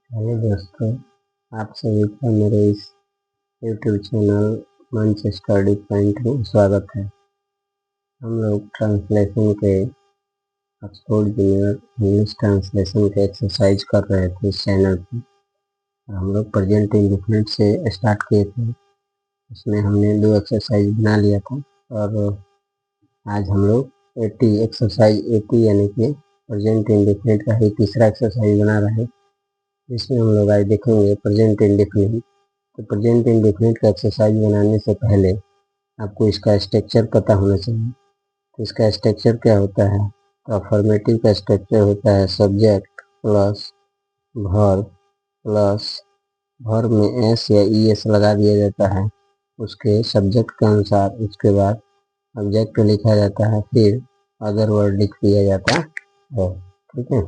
Hello दोस्तों, आप सभी का मेरे इस YouTube चैनल मंच स्टडी पॉइंट में स्वागत है। हम लोग ट्रांसलेशन के ऑक्सफोर्ड जूनियर इंग्लिश ट्रांसलेशन के एक्सरसाइज कर रहे थे इस चैनल पर। हम लोग प्रेजेंट इंडेफिनिट से स्टार्ट किए थे। उसमें हमने 2 एक्सरसाइज बना लिया था और आज हम लोग 80 एक्सरसाइज 80 यानी कि प्रेजेंट इंडेफिनिट का ही तीसरा एक्सरसाइज बना रहे हैं। इसमें हम लोग आज देखेंगे प्रेजेंट इंडेफिनिट। तो प्रेजेंट इंडेफिनिट का एक्सरसाइज बनाने से पहले आपको इसका स्ट्रक्चर पता होना चाहिए। तो इसका स्ट्रक्चर क्या होता है? तो अफर्मेटिव का स्ट्रक्चर होता है subject plus verb plus verb में एस या ई एस लगा दिया जाता है उसके सब्जेक्ट के अनुसार। उसके बाद ऑब्जेक्ट लिखा जाता है, फिर अदर वर्ड लिख दिया जाता है। ठीक है,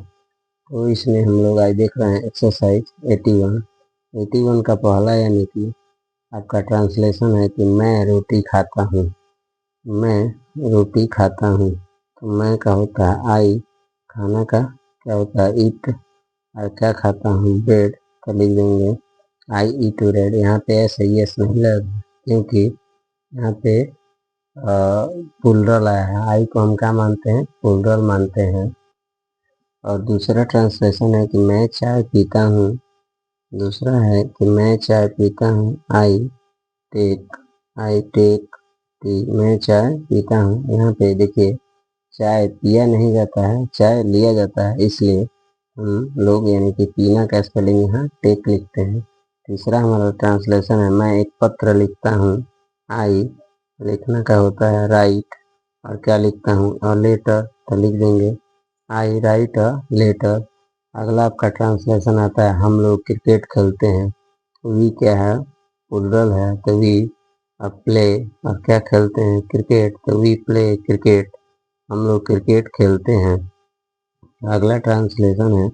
तो इसमें हम लोग आज देख रहे हैं एक्सरसाइज 81 का पहला यानी कि आपका ट्रांसलेशन है कि मैं रोटी खाता हूँ। मैं रोटी खाता हूँ, तो मैं का होता है आई, खाना का क्या होता है ईट, और क्या खाता हूँ ब्रेड, तो लिख देंगे आई ईट ब्रेड। यहाँ पे ऐसे यस नहीं लगेगा क्योंकि यहाँ पे प्लूरल आया है। आई को हम क्या मानते हैं? प्लूरल मानते हैं। और दूसरा ट्रांसलेशन है कि मैं चाय पीता हूँ। दूसरा है कि मैं चाय पीता हूँ आई टेक टी। मैं चाय पीता हूँ। यहाँ पे देखिए चाय पिया नहीं जाता है, चाय लिया जाता है, इसलिए हम लोग यानी कि पीना का स्पेलिंग यहाँ टेक लिखते हैं। तीसरा हमारा ट्रांसलेशन है मैं एक पत्र लिखता हूँ। आई लिखना का होता है राइट, और क्या लिखता हूँ और लेटर, तो लिख देंगे आई राइट अ लेटर। अगला आपका ट्रांसलेशन आता है हम लोग क्रिकेट खेलते हैं। वी क्या है? प्लूरल है, तो वी। अब प्ले, और क्या खेलते हैं? क्रिकेट, तो वी प्ले क्रिकेट। हम लोग क्रिकेट खेलते हैं। अगला ट्रांसलेशन है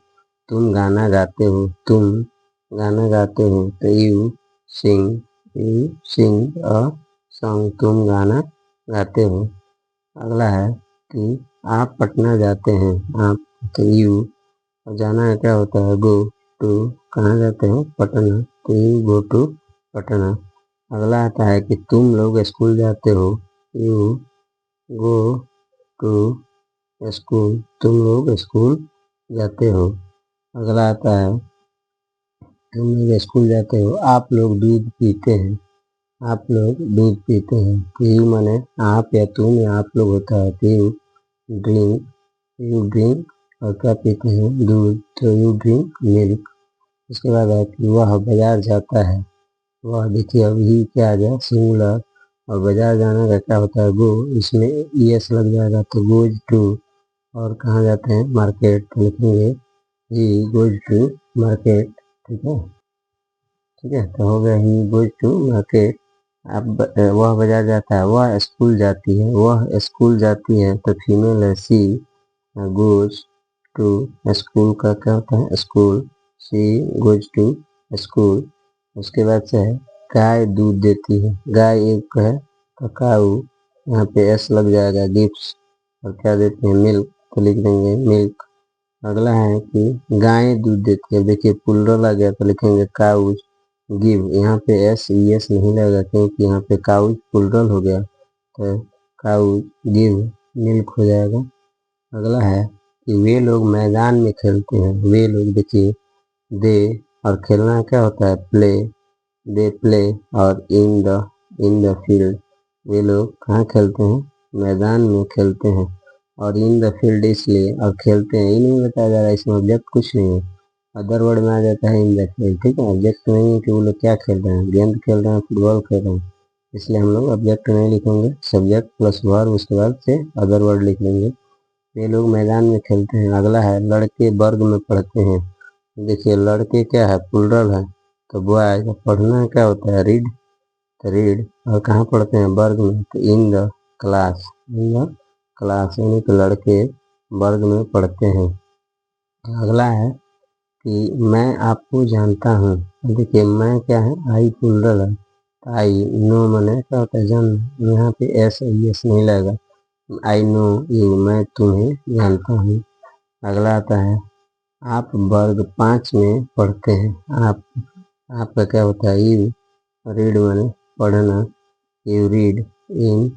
तुम गाना गाते हो। तुम गाना गाते हो, तो यू सिंग अ सॉन्ग। तुम गाना गाते हो। अगला है कि आप पटना जाते हैं। आप, तो यू, और जाना क्या होता है? Go to. कहाँ जाते हो? पटना, तो यू गो टू पटना। अगला आता है कि तुम लोग स्कूल जाते हो। यू गो टू स्कूल, तुम लोग स्कूल जाते हो। अगला आता है तुम लोग स्कूल जाते हो। आप लोग दूध पीते हैं। आप लोग दूध पीते हैं, तो यू माने आप या तुम या आप लोग होता है, तो यू ड्रिंक, और क्या पीते हैं? दूध, तो यू ड्रिंक मिल्क। उसके बाद है कि वह बाजार जाता है। वह देखिए अब ही क्या आ गया? सिंगुलर, और बाजार जाने का क्या होता है? गो, इसमें एस लग जाएगा, तो गोज टू। और कहाँ जाते हैं? मार्केट, तो लिखेंगे ही गोज टू मार्केट। ठीक है, ठीक है, तो हो गया ही गोज टू मार्केट। अब वह बाजार जाता है। वह स्कूल जाती है। वह स्कूल जाती है, तो फीमेल है सी, गोज टू स्कूल का क्या होता है? School, she goes to school. उसके बाद से है गाय दूध देती है। गाय एक है, तो काऊ, यहाँ पे एस लग जाएगा, गिफ्ट, और क्या देते हैं? मिल्क, तो लिख देंगे मिल्क। अगला है कि गाय दूध देती है। देखिए प्लूरल आ गया, तो लिखेंगे काउज गिव। यहाँ पे एस ई एस नहीं लगेगा क्योंकि यहाँ पे काउज प्लूरल हो गया, तो काउज गिव मिल्क हो जाएगा। अगला है कि वे लोग मैदान में खेलते हैं। वे लोग देखिए दे, और खेलना क्या होता है? प्ले, दे प्ले, और इन द फील्ड। वे लोग कहाँ खेलते हैं? मैदान में खेलते हैं। और इन द फील्ड इसलिए, और खेलते हैं ये नहीं बताया जा रहा है, इसमें ऑब्जेक्ट कुछ नहीं है। अदर वर्ड में आ जाता है इन द फील्ड। ठीक है, ऑब्जेक्ट नहीं है कि वो लोग क्या खेल रहे हैं, गेंद खेल रहे हैं, फुटबॉल खेल रहे हैं, इसलिए हम लोग ऑब्जेक्ट नहीं लिखेंगे। सब्जेक्ट प्लस वर्ब, उसके बाद से अदर वर्ड लिख लेंगे। ये लोग मैदान में खेलते हैं। अगला है लड़के वर्ग में पढ़ते हैं। देखिए लड़के क्या है? प्लूरल है, तो बॉय। पढ़ना क्या होता है? रीड, तो रीड, और कहाँ पढ़ते हैं? वर्ग में, तो in the class. In the class यानी कि लड़के वर्ग में पढ़ते हैं। अगला है कि मैं आपको जानता हूँ। देखिए मैं क्या है? आई प्लूरल है, तो आई नो मने क्या होता है? जान। यहाँ पे एस एस नहीं लगेगा। आई नो यू, मैं तुम्हें जानता हूँ। अगला आता है आप वर्ग 5 में पढ़ते हैं। आपका क्या होता है? यू रीड माने पढ़ना। यू रीड इन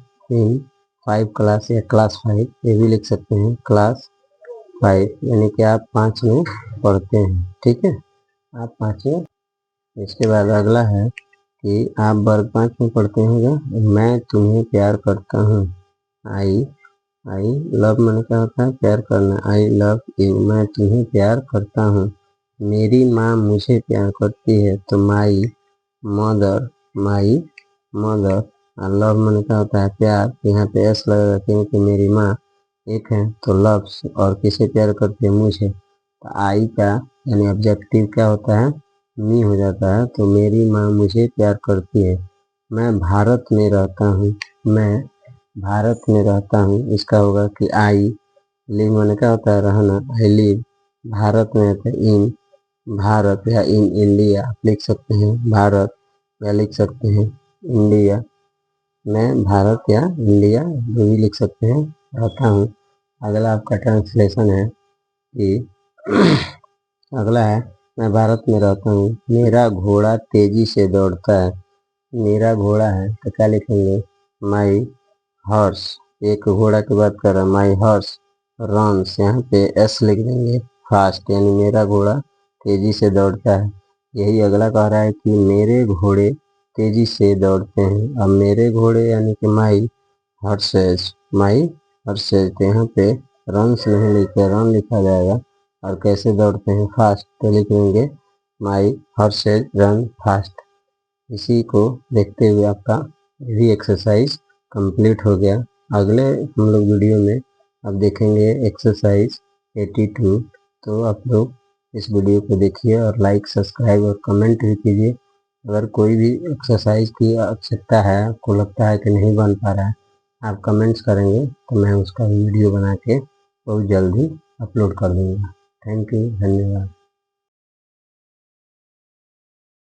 5 क्लास या क्लास 5, ये भी लिख सकते हैं क्लास 5, यानी कि आप 5 में पढ़ते हैं। ठीक है, आप 5 में। इसके बाद अगला है कि आप वर्ग 5 में पढ़ते होंगे। मैं तुम्हें प्यार करता हूँ। आई आई लव मैंने क्या होता है? प्यार करना। आई लव यू, मैं तुम्हें प्यार करता हूँ। मेरी माँ मुझे प्यार करती है, तो माई मदर। लव मैंने क्या होता है? प्यार। यहाँ पे एस लगेगा क्योंकि मेरी माँ एक है, तो लव्स, और किसे प्यार करती है? मुझे। तो आई का यानी ऑब्जेक्टिव क्या होता है? मी हो जाता है। तो मेरी माँ मुझे प्यार करती है। मैं भारत में रहता हूँ। मैं भारत में रहता हूँ, इसका होगा कि आई लिव मैंने क्या होता है? रहना। आई लिव भारत में रहता है, इन भारत या इन इंडिया आप लिख सकते हैं। भारत या लिख सकते हैं इंडिया। मैं भारत या इंडिया जो भी लिख सकते हैं, रहता हूँ। अगला आपका ट्रांसलेशन है कि अगला है मैं भारत में रहता हूँ। मेरा घोड़ा तेजी से दौड़ता है। मेरा घोड़ा है तो क्या लिखेंगे? माई हॉर्स। एक घोड़ा की बात कर रहा है। माई हॉर्स रन्स, यहाँ पे एस लिख देंगे। फास्ट यानी मेरा घोड़ा तेजी से दौड़ता है। यही अगला कह रहा है कि मेरे घोड़े तेजी से दौड़ते हैं। अब मेरे घोड़े यानी कि माई हॉर्सेज तो यहाँ पे रन्स नहीं लिखे, रन लिखा जाएगा। और कैसे दौड़ते हैं? फास्ट, तो लिख देंगे माई हॉर्सेज रन फास्ट। इसी को देखते हुए आपका भी एक्सरसाइज कंप्लीट हो गया। अगले हम लोग वीडियो में अब देखेंगे एक्सरसाइज 82। तो आप लोग इस वीडियो को देखिए और लाइक, सब्सक्राइब और कमेंट भी कीजिए। अगर कोई भी एक्सरसाइज की आवश्यकता है, आपको लगता है कि नहीं बन पा रहा है, आप कमेंट्स करेंगे तो मैं उसका वीडियो बना के बहुत जल्दी अपलोड कर दूँगा। थैंक यू, धन्यवाद।